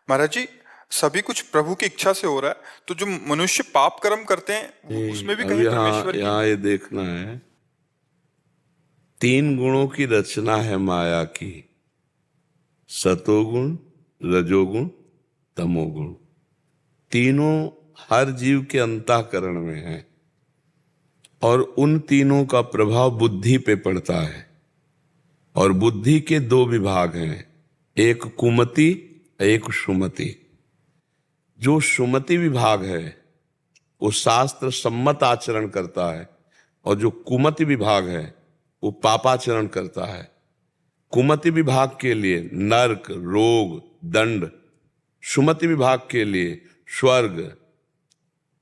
महाराज जी, सभी कुछ प्रभु की इच्छा से हो रहा है, तो जो मनुष्य पाप कर्म करते हैं उसमें भी अब कहीं यहाँ परमेश्वर की। यहाँ ये देखना है, तीन गुणों की रचना है माया की। सतोगुण, रजोगुण, तमोगुण। तीनों हर जीव के अंतःकरण में है और उन तीनों का प्रभाव बुद्धि पे पड़ता है। और बुद्धि के दो विभाग हैं, एक कुमति, एक सुमति। जो सुमति विभाग है वो शास्त्र सम्मत आचरण करता है और जो कुमति विभाग है वो पापाचरण करता है। कुमति विभाग के लिए नरक, रोग, दंड। सुमति विभाग के लिए स्वर्ग,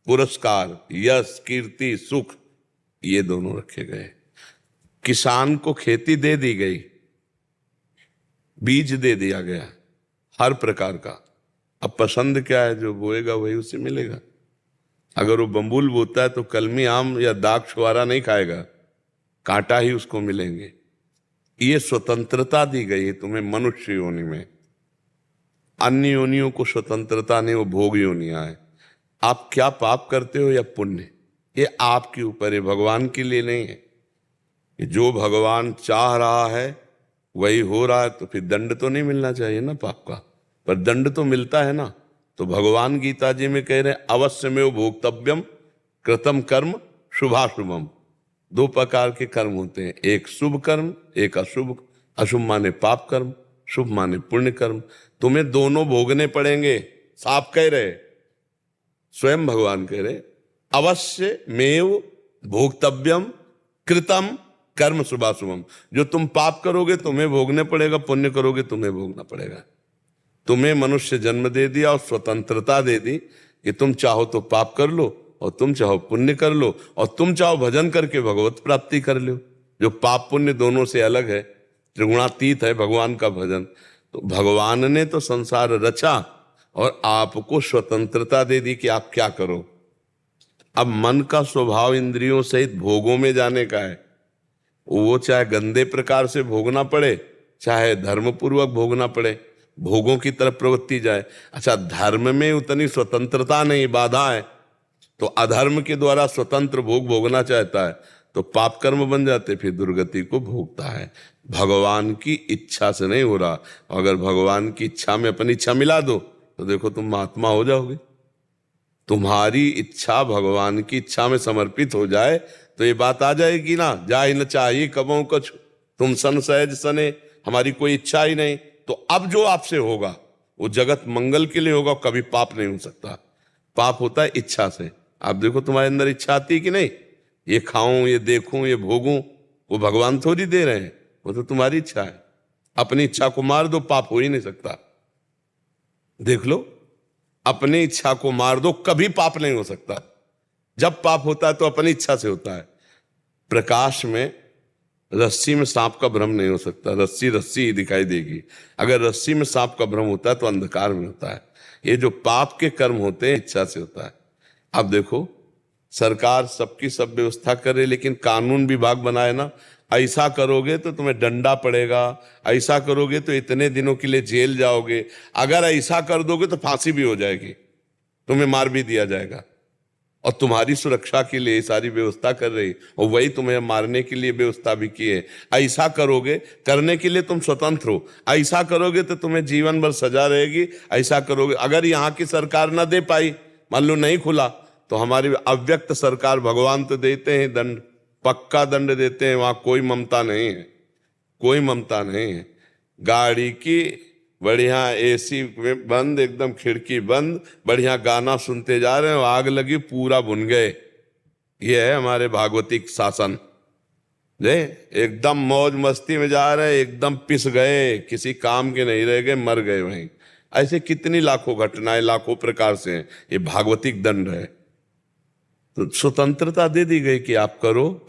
पुरस्कार, यश, कीर्ति, सुख, ये दोनों रखे गए। किसान को खेती दे दी गई, बीज दे दिया गया हर प्रकार का। अब पसंद क्या है, जो बोएगा वही उसे मिलेगा। अगर वो बम्बुल बोता है तो कलमी आम या दाग छुआरा नहीं खाएगा, कांटा ही उसको मिलेंगे। ये स्वतंत्रता दी गई है तुम्हें मनुष्य योनि में। अन्य योनियों को स्वतंत्रता नहीं, वो भोग योनियां है। आप क्या पाप करते हो या पुण्य, ये आपके ऊपर है, भगवान के लिए नहीं है। कि जो भगवान चाह रहा है वही हो रहा है, तो फिर दंड तो नहीं मिलना चाहिए ना पाप का, पर दंड तो मिलता है ना। तो भगवान गीता जी में कह रहे हैं, अवश्य में भोक्तव्यम कृतम कर्म शुभाशुभम। दो प्रकार के कर्म होते हैं, एक शुभ कर्म, एक अशुभ। अशुभ माने पाप कर्म, शुभ माने पुण्य कर्म। तुम्हें दोनों भोगने पड़ेंगे, साफ कह रहे, स्वयं भगवान कह रहे, अवश्य मेव भोक्तव्यम कृतम कर्म शुभाशुभम। जो तुम पाप करोगे तुम्हें भोगने पड़ेगा, पुण्य करोगे तुम्हें भोगना पड़ेगा। तुम्हें मनुष्य जन्म दे दिया और स्वतंत्रता दे दी कि तुम चाहो तो पाप कर लो और तुम चाहो पुण्य कर लो, और तुम चाहो भजन करके भगवत प्राप्ति कर लो। जो पाप पुण्य दोनों से अलग है, त्रिगुणातीत है भगवान का भजन। तो भगवान ने तो संसार रचा और आपको स्वतंत्रता दे दी कि आप क्या करो। अब मन का स्वभाव इंद्रियों सहित भोगों में जाने का है। वो चाहे गंदे प्रकार से भोगना पड़े, चाहे धर्मपूर्वक भोगना पड़े, भोगों की तरफ प्रवृत्ति जाए। अच्छा, धर्म में उतनी स्वतंत्रता नहीं, बाधा है, तो अधर्म के द्वारा स्वतंत्र भोग भोगना चाहता है तो पाप कर्म बन जाते, फिर दुर्गति को भोगता है। भगवान की इच्छा से नहीं हो रहा। अगर भगवान की इच्छा में अपनी इच्छा मिला दो तो देखो तुम महात्मा हो जाओगे। तुम्हारी इच्छा भगवान की इच्छा में समर्पित हो जाए तो ये बात आ जाएगी ना, जा ही न चाहिए कबों कछ तुम सन सहज सने। हमारी कोई इच्छा ही नहीं, तो अब जो आपसे होगा वो जगत मंगल के लिए होगा, कभी पाप नहीं हो सकता। पाप होता है इच्छा से। आप देखो तुम्हारे अंदर इच्छा आती है कि नहीं, ये खाऊं, ये देखूं, ये भोगूं, वो भगवान थोड़ी दे रहे हैं, वो तो तुम्हारी इच्छा है। अपनी इच्छा को मार दो, पाप हो ही नहीं सकता। देख लो, अपनी इच्छा को मार दो, कभी पाप नहीं हो सकता। जब पाप होता है तो अपनी इच्छा से होता है। प्रकाश में रस्सी में सांप का भ्रम नहीं हो सकता, रस्सी रस्सी ही दिखाई देगी। अगर रस्सी में सांप का भ्रम होता है तो अंधकार में होता है। ये जो पाप के कर्म होते हैं इच्छा से होता है। अब देखो, सरकार सबकी सब व्यवस्था करे, लेकिन कानून विभाग बनाए ना, ऐसा करोगे तो तुम्हें डंडा पड़ेगा, ऐसा करोगे तो इतने दिनों के लिए जेल जाओगे, अगर ऐसा कर दोगे तो फांसी भी हो जाएगी, तुम्हें मार भी दिया जाएगा। और तुम्हारी सुरक्षा के लिए सारी व्यवस्था कर रही, और वही तुम्हें मारने के लिए व्यवस्था भी की है। ऐसा करोगे, करने के लिए तुम स्वतंत्र हो, ऐसा करोगे तो तुम्हें जीवन भर सजा रहेगी। ऐसा करोगे, अगर यहाँ की सरकार ना दे पाई, मान लो नहीं खुला, तो हमारी अव्यक्त सरकार, भगवान तो देते हैं दंड, पक्का दंड देते हैं। वहां कोई ममता नहीं है, कोई ममता नहीं है। गाड़ी की बढ़िया एसी में बंद, एकदम खिड़की बंद, बढ़िया गाना सुनते जा रहे हैं, आग लगी पूरा भुन गए। ये है हमारे भागवतिक शासन। जे एकदम मौज मस्ती में जा रहे हैं, एकदम पिस गए, किसी काम के नहीं रह गए, मर गए वहीं। ऐसे कितनी लाखों घटनाएं, लाखों प्रकार से हैं। ये भागवतिक दंड है। तो स्वतंत्रता दे दी गई कि आप करो।